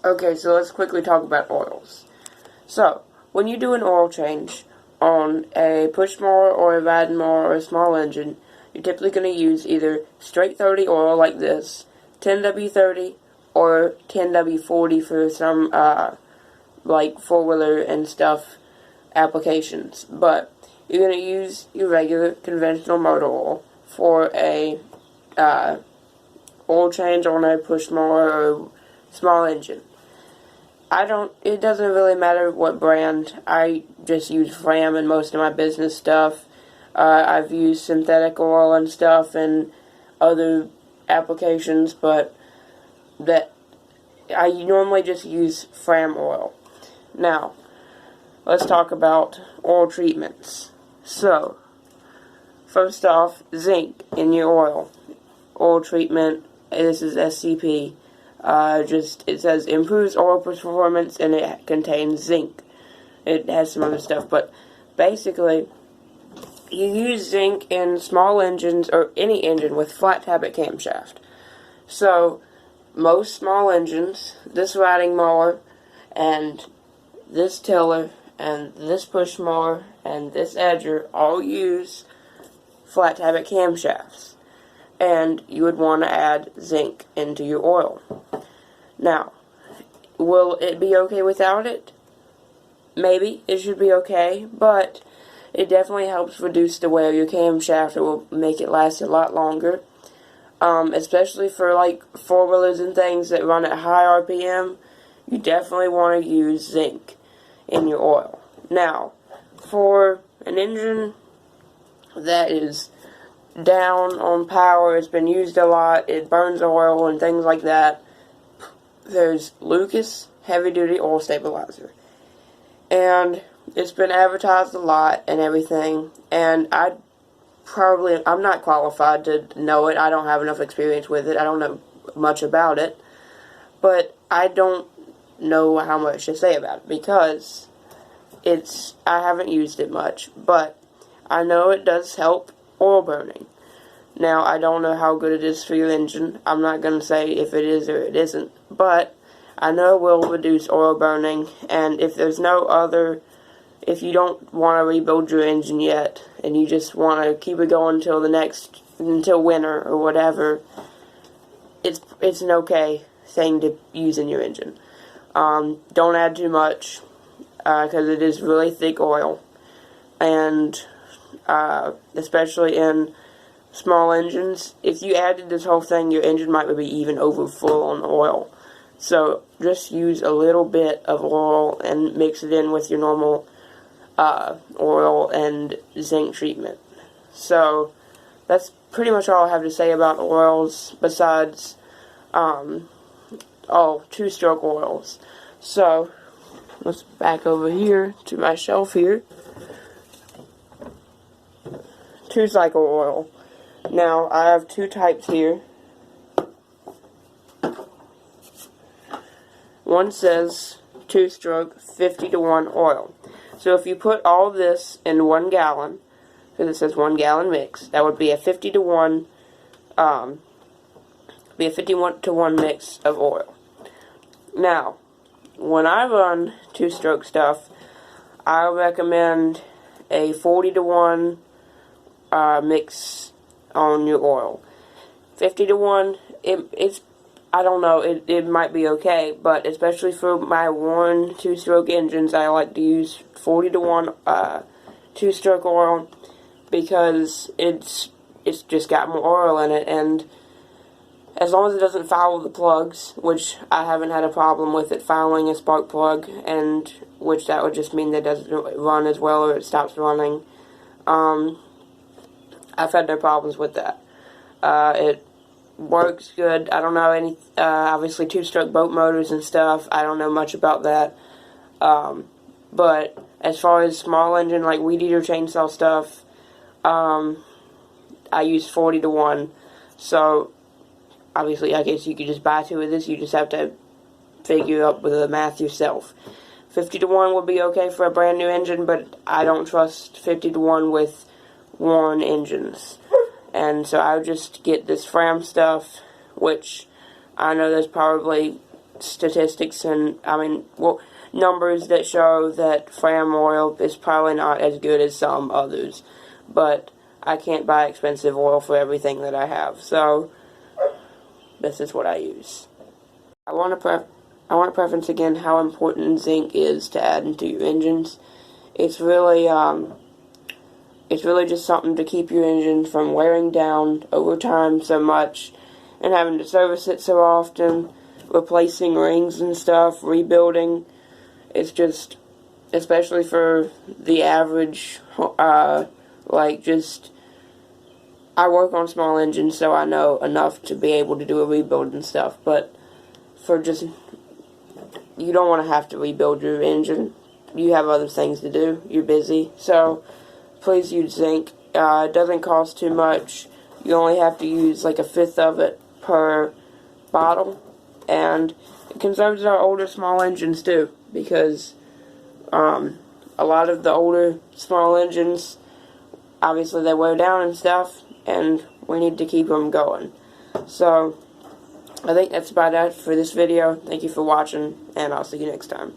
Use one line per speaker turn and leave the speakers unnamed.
Okay, so let's quickly talk about oils. So, when you do an oil change on a push mower or a riding mower or a small engine, you're typically going to use either straight 30 oil like this, 10W30, or 10W40 for some, like four-wheeler and stuff applications. But you're going to use your regular conventional motor oil for a oil change on a push mower or small engine. It doesn't really matter what brand. I just use Fram in most of my business stuff. I've used synthetic oil and stuff in other applications, but I normally just use Fram oil. Now, let's talk about oil treatments. So, first off, zinc in your oil. Oil treatment, this is SCP. It says improves oil performance, and it contains zinc. It has some other stuff, but basically, you use zinc in small engines or any engine with flat tappet camshaft. So, most small engines, this riding mower, and this tiller, and this push mower, and this edger all use flat tappet camshafts. And you would want to add zinc into your oil. Now, will it be okay without it? Maybe. It should be okay, but it definitely helps reduce the wear of your camshaft. It will make it last a lot longer. Especially for like four-wheelers and things that run at high RPM, you definitely want to use zinc in your oil. Now, for an engine that is down on power, it's been used a lot, it burns oil and things like that, there's Lucas Heavy Duty Oil Stabilizer. And it's been advertised a lot and everything, and I'm not qualified to know it. I don't have enough experience with it. I don't know much about it. But I don't know how much to say about it because I haven't used it much. But I know it does help oil burning. Now, I don't know how good it is for your engine. I'm not going to say if it is or it isn't. But I know it will reduce oil burning. And if you don't want to rebuild your engine yet, and you just want to keep it going until winter or whatever, it's an okay thing to use in your engine. Don't add too much, because it is really thick oil, and especially in small engines, if you added this whole thing, your engine might be even over full on oil. So just use a little bit of oil and mix it in with your normal oil and zinc treatment. So that's pretty much all I have to say about oils besides two-stroke oils. So let's back over here to my shelf here. Two-cycle oil. Now I have two types here. One says two-stroke 50-to-1 oil. So if you put all this in 1 gallon, because it says 1 gallon mix, that would be a 50-to-1 mix of oil. Now, when I run two-stroke stuff, I recommend a 40-to-1 mix on your oil. 50-to-1, I don't know, it might be okay, but especially for my worn two-stroke engines, I like to use 40-to-1 two-stroke oil because it's just got more oil in it, and as long as it doesn't foul the plugs, which I haven't had a problem with it fouling a spark plug, and which that would just mean that it doesn't run as well or it stops running. I've had no problems with that. It works good. I don't know obviously two-stroke boat motors and stuff, I don't know much about that. But as far as small engine, like weed eater chainsaw stuff, I use 40-to-1. So, obviously, I guess you could just buy two of this, you just have to figure up with the math yourself. 50-to-1 would be okay for a brand new engine, but I don't trust 50-to-1 with worn engines. And so I would just get this Fram stuff, which I know there's probably statistics and, numbers that show that Fram oil is probably not as good as some others. But I can't buy expensive oil for everything that I have, so this is what I use. I want to preference again how important zinc is to add into your engines. It's really just something to keep your engine from wearing down over time so much and having to service it so often, replacing rings and stuff, rebuilding. It's just, especially for the average, I work on small engines, so I know enough to be able to do a rebuild and stuff, but you don't want to have to rebuild your engine. You have other things to do. You're busy, so please use zinc. It doesn't cost too much. You only have to use like a fifth of it per bottle, and it conserves our older small engines too, because a lot of the older small engines, obviously they wear down and stuff, and we need to keep them going. So I think that's about it for this video. Thank you for watching, and I'll see you next time.